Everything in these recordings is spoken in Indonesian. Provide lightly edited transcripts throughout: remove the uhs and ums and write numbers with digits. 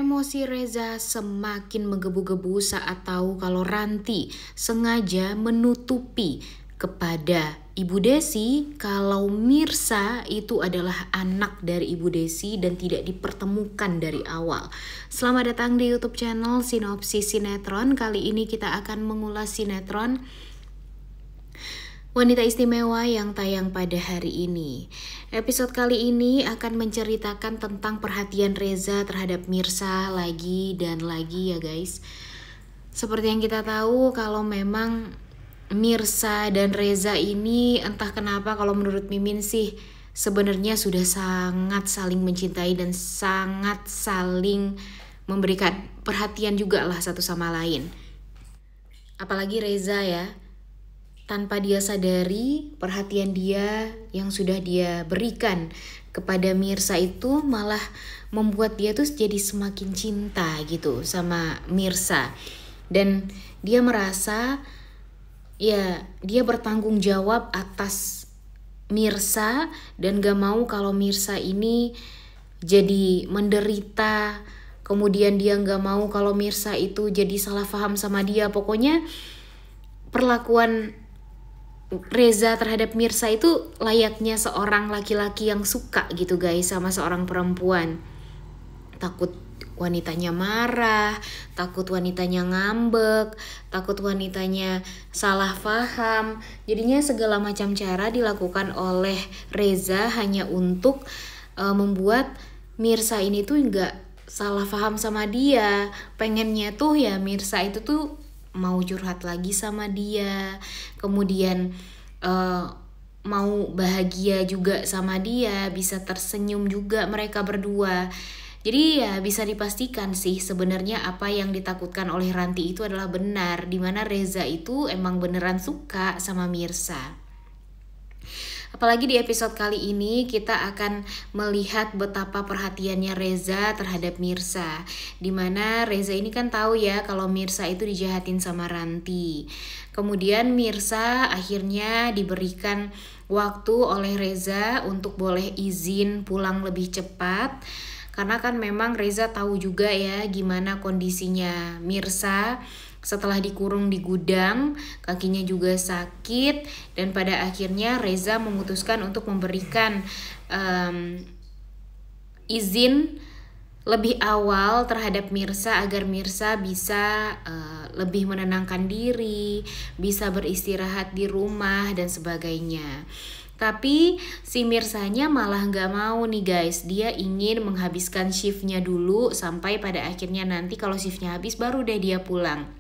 Emosi Reza semakin menggebu-gebu saat tahu kalau Ranti sengaja menutupi kepada Ibu Desi kalau Mirsa itu adalah anak dari Ibu Desi dan tidak dipertemukan dari awal. Selamat datang di YouTube channel Sinopsis Sinetron. Kali ini kita akan mengulas sinetron Wanita Istimewa yang tayang pada hari ini. Episode kali ini akan menceritakan tentang perhatian Reza terhadap Mirsa lagi dan lagi ya guys. Seperti yang kita tahu kalau memang Mirsa dan Reza ini entah kenapa kalau menurut Mimin sih sebenarnya sudah sangat saling mencintai dan sangat saling memberikan perhatian juga lah satu sama lain. Apalagi Reza ya. Tanpa dia sadari, perhatian dia yang sudah dia berikan kepada Mirsa itu malah membuat dia tuh jadi semakin cinta gitu sama Mirsa. Dan dia merasa ya dia bertanggung jawab atas Mirsa dan gak mau kalau Mirsa ini jadi menderita. Kemudian dia gak mau kalau Mirsa itu jadi salah paham sama dia. Pokoknya perlakuan Reza terhadap Mirsa itu layaknya seorang laki-laki yang suka gitu guys sama seorang perempuan. Takut wanitanya marah, takut wanitanya ngambek, takut wanitanya salah paham. Jadinya segala macam cara dilakukan oleh Reza hanya untuk membuat Mirsa ini tuh nggak salah paham sama dia. Pengennya tuh ya Mirsa itu tuh mau curhat lagi sama dia, kemudian mau bahagia juga sama dia, bisa tersenyum juga mereka berdua. Jadi ya bisa dipastikan sih sebenarnya apa yang ditakutkan oleh Ranti itu adalah benar, dimana Reza itu emang beneran suka sama Mirsa. Apalagi di episode kali ini kita akan melihat betapa perhatiannya Reza terhadap Mirsa. Dimana Reza ini kan tahu ya kalau Mirsa itu dijahatin sama Ranti. Kemudian Mirsa akhirnya diberikan waktu oleh Reza untuk boleh izin pulang lebih cepat. Karena kan memang Reza tahu juga ya gimana kondisinya Mirsa. Setelah dikurung di gudang, kakinya juga sakit dan pada akhirnya Reza memutuskan untuk memberikan izin lebih awal terhadap Mirsa agar Mirsa bisa lebih menenangkan diri, bisa beristirahat di rumah dan sebagainya. Tapi si Mirsanya malah gak mau nih guys. Dia ingin menghabiskan shiftnya dulu sampai pada akhirnya nanti kalau shiftnya habis baru deh dia pulang.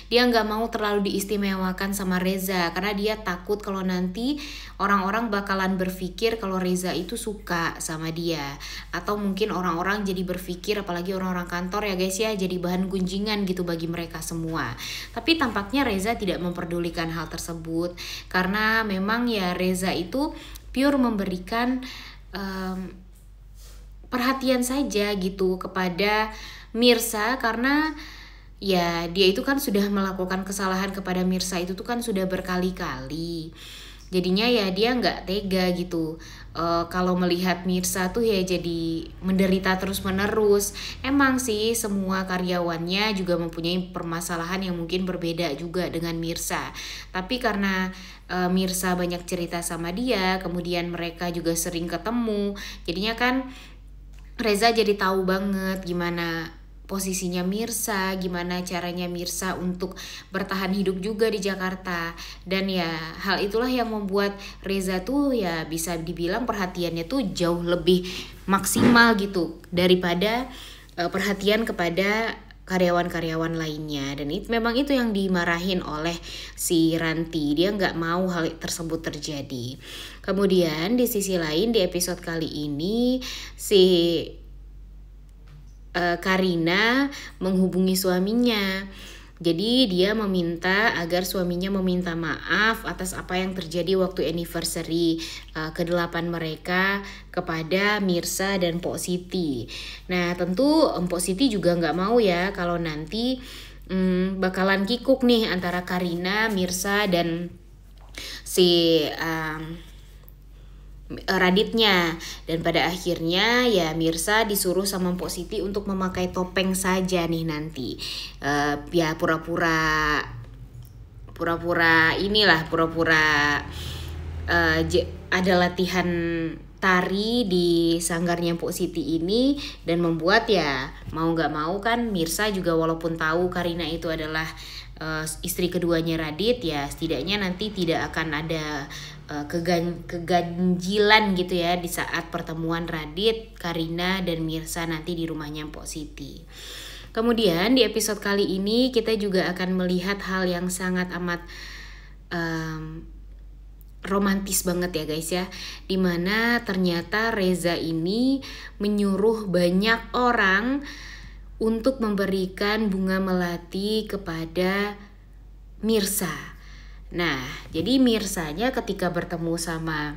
Dia gak mau terlalu diistimewakan sama Reza karena dia takut kalau nanti orang-orang bakalan berpikir kalau Reza itu suka sama dia. Atau mungkin orang-orang jadi berpikir, apalagi orang-orang kantor ya guys ya, jadi bahan gunjingan gitu bagi mereka semua. Tapi tampaknya Reza tidak memperdulikan hal tersebut karena memang ya Reza itu pure memberikan perhatian saja gitu kepada Mirsa karena ya dia itu kan sudah melakukan kesalahan kepada Mirsa itu tuh kan sudah berkali-kali. Jadinya ya dia nggak tega gitu kalau melihat Mirsa tuh ya jadi menderita terus-menerus. Emang sih semua karyawannya juga mempunyai permasalahan yang mungkin berbeda juga dengan Mirsa. Tapi karena Mirsa banyak cerita sama dia, kemudian mereka juga sering ketemu. Jadinya kan Reza jadi tahu banget gimana posisinya Mirsa, gimana caranya Mirsa untuk bertahan hidup juga di Jakarta. Dan ya hal itulah yang membuat Reza tuh ya bisa dibilang perhatiannya tuh jauh lebih maksimal gitu daripada perhatian kepada karyawan-karyawan lainnya. Dan memang itu yang dimarahin oleh si Ranti. Dia nggak mau hal tersebut terjadi. Kemudian di sisi lain di episode kali ini si Karina menghubungi suaminya. Jadi dia meminta agar suaminya meminta maaf atas apa yang terjadi waktu anniversary ke-8 mereka kepada Mirsa dan Pok Siti. Nah tentu Pok Siti juga gak mau ya kalau nanti bakalan kikuk nih antara Karina, Mirsa dan si Raditnya. Dan pada akhirnya ya Mirsa disuruh sama Mpok Siti untuk memakai topeng saja nih nanti. Ya pura-pura ada latihan tari di sanggarnya Mpok Siti ini, dan membuat ya mau gak mau kan Mirsa juga walaupun tahu Karina itu adalah istri keduanya Radit, ya setidaknya nanti tidak akan ada keganjilan gitu ya di saat pertemuan Radit, Karina dan Mirsa nanti di rumahnya Mpok Siti. Kemudian di episode kali ini kita juga akan melihat hal yang sangat amat romantis banget ya guys ya, dimana ternyata Reza ini menyuruh banyak orang untuk memberikan bunga melati kepada Mirsa. Nah, jadi Mirsanya ketika bertemu sama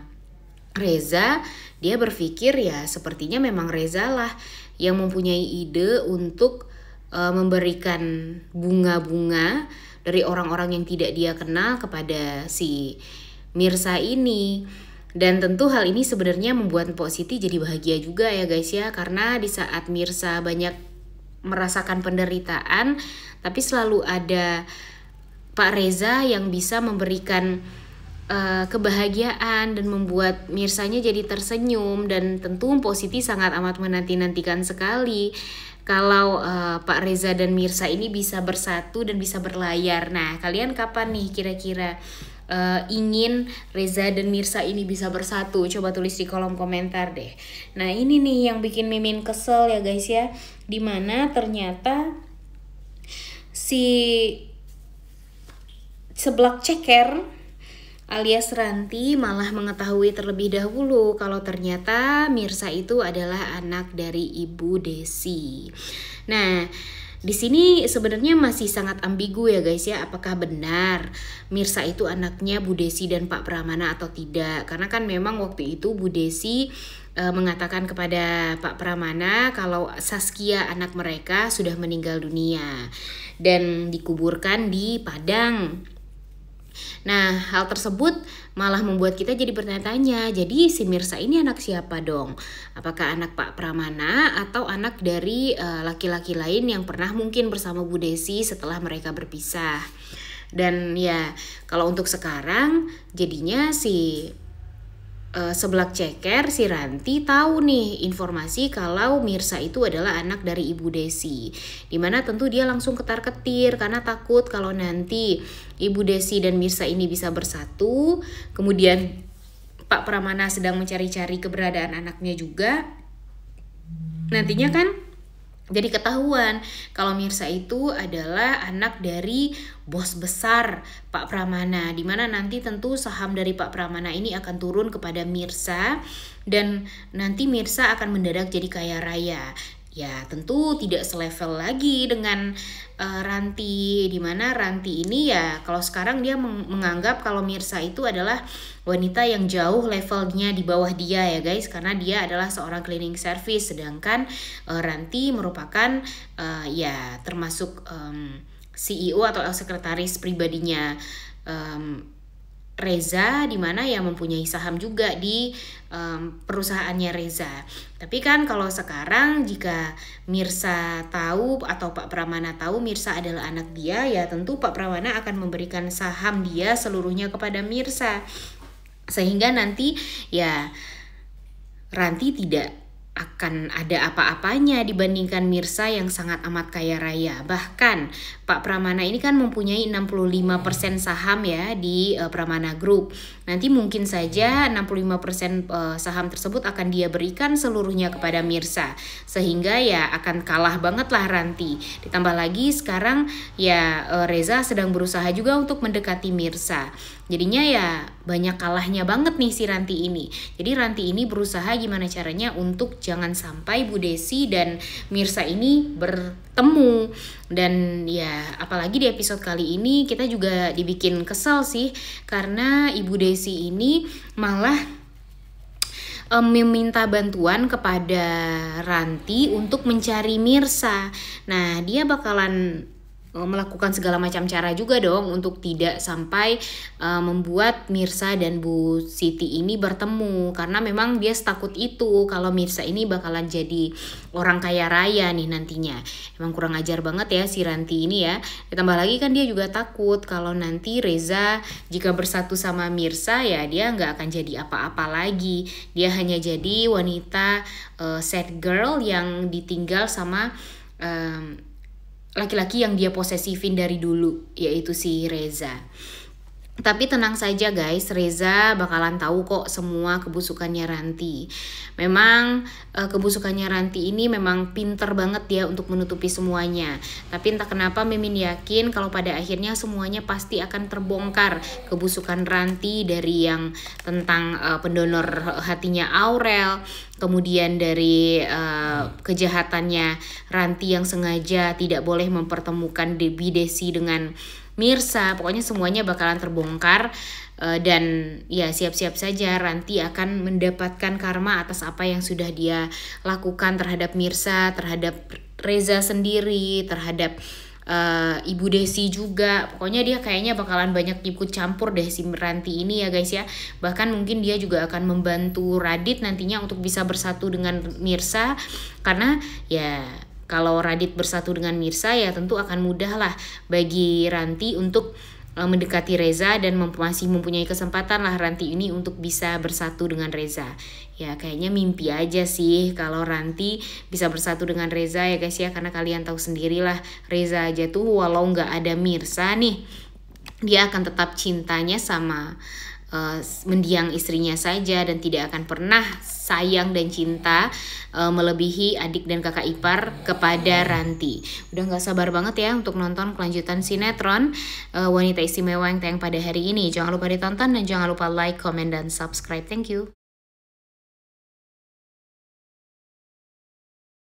Reza, dia berpikir ya sepertinya memang Reza lah yang mempunyai ide untuk memberikan bunga-bunga dari orang-orang yang tidak dia kenal kepada si Mirsa ini. Dan tentu hal ini sebenarnya membuat Mpok Siti jadi bahagia juga ya guys ya, karena di saat Mirsa banyak merasakan penderitaan, tapi selalu ada Pak Reza yang bisa memberikan kebahagiaan dan membuat Mirsanya jadi tersenyum. Dan tentu Mpok Siti sangat amat menanti-nantikan sekali kalau Pak Reza dan Mirsa ini bisa bersatu dan bisa berlayar. Nah, kalian kapan nih kira-kira ingin Reza dan Mirsa ini bisa bersatu? Coba tulis di kolom komentar deh. Nah, ini nih yang bikin Mimin kesel ya guys ya, dimana ternyata si Seblak Ceker alias Ranti malah mengetahui terlebih dahulu kalau ternyata Mirsa itu adalah anak dari Ibu Desi. Nah, di sini sebenarnya masih sangat ambigu ya guys ya, apakah benar Mirsa itu anaknya Bu Desi dan Pak Pramana atau tidak. Karena kan memang waktu itu Bu Desi mengatakan kepada Pak Pramana kalau Saskia anak mereka sudah meninggal dunia dan dikuburkan di Padang. Nah, hal tersebut malah membuat kita jadi bertanya-tanya, jadi si Mirsa ini anak siapa dong? Apakah anak Pak Pramana atau anak dari laki-laki lain yang pernah mungkin bersama Bu Desi setelah mereka berpisah? Dan ya, kalau untuk sekarang jadinya si Seblak Ceker, si Ranti tahu nih informasi kalau Mirsa itu adalah anak dari Ibu Desi. Dimana tentu dia langsung ketar-ketir karena takut kalau nanti Ibu Desi dan Mirsa ini bisa bersatu. Kemudian Pak Pramana sedang mencari-cari keberadaan anaknya juga. Nantinya kan jadi ketahuan kalau Mirsa itu adalah anak dari bos besar Pak Pramana, dimana nanti tentu saham dari Pak Pramana ini akan turun kepada Mirsa dan nanti Mirsa akan mendadak jadi kaya raya. Ya tentu tidak selevel lagi dengan Ranti, dimana Ranti ini ya kalau sekarang dia menganggap kalau Mirsa itu adalah wanita yang jauh levelnya di bawah dia ya guys, karena dia adalah seorang cleaning service, sedangkan Ranti merupakan ya termasuk CEO atau sekretaris pribadinya Reza, dimana ya mempunyai saham juga di perusahaannya Reza. Tapi kan kalau sekarang jika Mirsa tahu atau Pak Pramana tahu Mirsa adalah anak dia, ya tentu Pak Pramana akan memberikan saham dia seluruhnya kepada Mirsa, sehingga nanti ya Ranti tidak akan ada apa-apanya dibandingkan Mirsa yang sangat amat kaya raya. Bahkan Pak Pramana ini kan mempunyai 65% saham ya di Pramana Group. Nanti mungkin saja 65% saham tersebut akan dia berikan seluruhnya kepada Mirsa, sehingga ya akan kalah banget lah Ranti. Ditambah lagi sekarang ya Reza sedang berusaha juga untuk mendekati Mirsa. Jadinya ya banyak kalahnya banget nih si Ranti ini. Jadi Ranti ini berusaha gimana caranya untuk jangan sampai Bu Desi dan Mirsa ini bertemu. Dan ya apalagi di episode kali ini kita juga dibikin kesel sih, karena Ibu Desi ini malah meminta bantuan kepada Ranti untuk mencari Mirsa. Nah dia bakalan melakukan segala macam cara juga dong untuk tidak sampai membuat Mirsa dan Bu Siti ini bertemu, karena memang dia setakut itu kalau Mirsa ini bakalan jadi orang kaya raya nih nantinya. Emang kurang ajar banget ya si Ranti ini ya. Ditambah lagi kan dia juga takut kalau nanti Reza jika bersatu sama Mirsa ya dia nggak akan jadi apa-apa lagi. Dia hanya jadi wanita sad girl yang ditinggal sama laki-laki yang dia posesifin dari dulu, yaitu si Reza. Tapi tenang saja guys, Reza bakalan tahu kok semua kebusukannya Ranti. Memang kebusukannya Ranti ini memang pinter banget dia untuk menutupi semuanya. Tapi entah kenapa Mimin yakin kalau pada akhirnya semuanya pasti akan terbongkar. Kebusukan Ranti dari yang tentang pendonor hatinya Aurel, kemudian dari kejahatannya Ranti yang sengaja tidak boleh mempertemukan Debbie Desi dengan Mirsa. Pokoknya semuanya bakalan terbongkar dan ya siap-siap saja Ranti akan mendapatkan karma atas apa yang sudah dia lakukan terhadap Mirsa, terhadap Reza sendiri, terhadap Ibu Desi juga. Pokoknya dia kayaknya bakalan banyak ikut campur deh si Ranti ini ya guys ya. Bahkan mungkin dia juga akan membantu Radit nantinya untuk bisa bersatu dengan Mirsa, karena ya kalau Radit bersatu dengan Mirsa ya tentu akan mudah lah bagi Ranti untuk mendekati Reza dan masih mempunyai kesempatan lah Ranti ini untuk bisa bersatu dengan Reza. Ya kayaknya mimpi aja sih kalau Ranti bisa bersatu dengan Reza ya guys ya, karena kalian tahu sendirilah Reza aja tuh walau nggak ada Mirsa nih dia akan tetap cintanya sama mendiang istrinya saja dan tidak akan pernah sayang dan cinta melebihi adik dan kakak ipar kepada Ranti. Udah gak sabar banget ya untuk nonton kelanjutan sinetron Wanita Istimewa yang tayang pada hari ini. Jangan lupa ditonton dan jangan lupa like, comment, dan subscribe. Thank you.